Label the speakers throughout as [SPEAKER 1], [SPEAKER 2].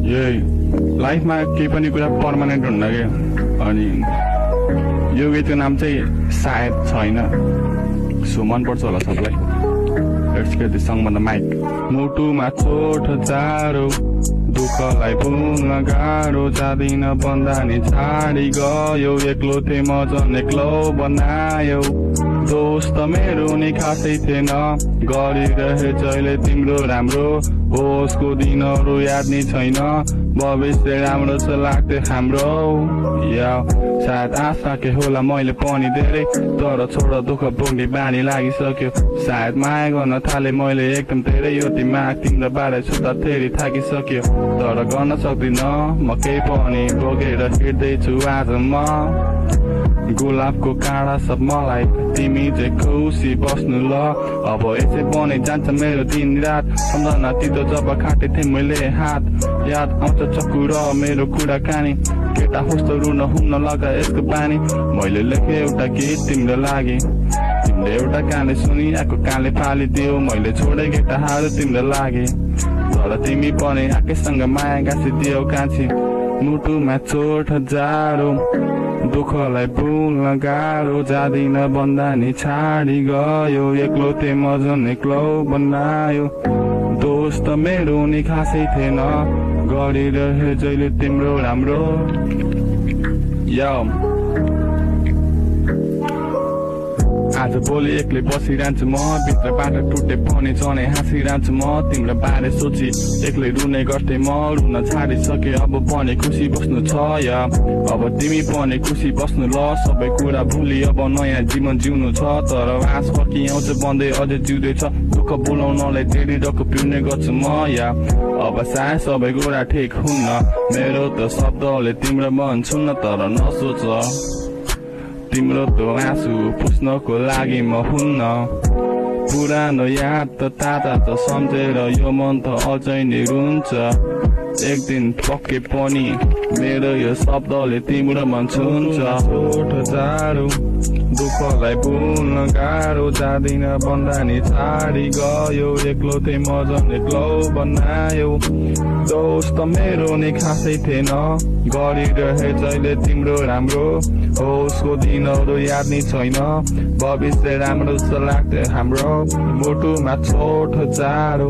[SPEAKER 1] यही लाइफमा केही पनि कुरा पर्मानेन्ट हुन्न क्या। अनि यो गीतको नाम चाहिँ सायद छैन, सो मनपर्छ होला सबलाई। लेट्स गेट दिस सङ अन द माइक। मुटुमा चोट जाडो दुःखलाई पुग्न गाह्रो, जाँदिन भन्दा नि छाडी गयो, एक्लो थिए म झन् एक्लो बनायो। दोस्त मेरो नि खासै थिएन, गरिरहे जहिले तिम्रो राम्रो, होसको दिनहरू याद नि छैन, भविष्य राम्रो छ लाग्थ्यो हाम्रो। या सायद आशा के होला मैले पनि धेरै, तर छोड दुःख भोग्ने बानी लागिसक्यो। सायद माया गर्न थाले मैले एकदम धेरै, यो दिमाग तिम्रो बारे सुत्दा धेरै थाकिसक्यो, तर गर्न सक्दिन म केही पनि, भोगेर हिँड्दैछु आज म। गुलाबको काँडा सब मलाई, तिमी चाहिँ खुसी बस्नु ल। अब यसै पनि जान्छ मेरो दिन रात, सम्झना तितो जब खाटे थिएँ मैले हात। याद आउँछ चक्कु र मेरो कुराकानी, केटा होस् त रुन हुन्न लगा यसको बानी। मैले लेखे एउटा गीत तिम्रो लागि, तिमीले एउटा कानले सुनि आएको कानले फालिदियो, मैले छोडे केटाहरू तिम्रो लागि, तर तिमी पनि आएसँग माया गाँसिदियो कान्छी। मुटुमा चोट जाडो दुःखलाई भुल्न गाह्रो, जाँदिन भन्दा नि छाडी गयो, एक्लो थिए म झन् एक्लो बनायो। दोस्त मेरो नि खासै थिएन, गरिरहे जहिले तिम्रो राम्रो। आज भोलि एक्लै बसिरहन्छु म, भित्रबाट टुटे पनि चने हाँसिरहन्छु म। तिम्रो बारे सोची एक्लै रुने गर्थेँ म, रुन छाडिसके अब पनि खुसी बस्नु छ। या अब तिमी पनि खुसी बस्नु ल, सबै कुरा भुली अब नयाँ जीवन जिउनु छ। तर आँस फर्किआउँछ बन्दै अझै जिउँदैछ, दुःख बोलाउनलाई धेरै डक्क पिउने गर्छु म। या अब सायद सबै कुरा ठिक हुन्न, मेरो त शब्दले तिम्रो मन छुन्न, तर नसोच तिम्रो त आँसु पुस्नको लागि म हुन्न। पुरानो याद त ताता त सम्झेर यो मन त अझै नै रुन्छ, एक दिन पक्कै पनि मेरो यो शब्दले तिम्रो मन छुन्छ। चोट जाडो दुःखलाई भुल्न गाह्रो, जाँदिन भन्दा नि छाडी गयो, एक्लो थिए म झन् एक्लो बनायो। दोस्त मेरो नि खासै थिएन, गरिरहे जहिले तिम्रो राम्रो, होसको दिनहरू याद नि छैन, भविष्य राम्रो छ लाग्थ्यो हाम्रो। मुटुमा चोट जाडो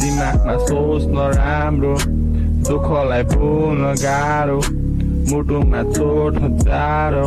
[SPEAKER 1] दिमागमा सोच नराम्रो, दुःखलाई भुल्न गाह्रो, मुटुमा चोट जाडो।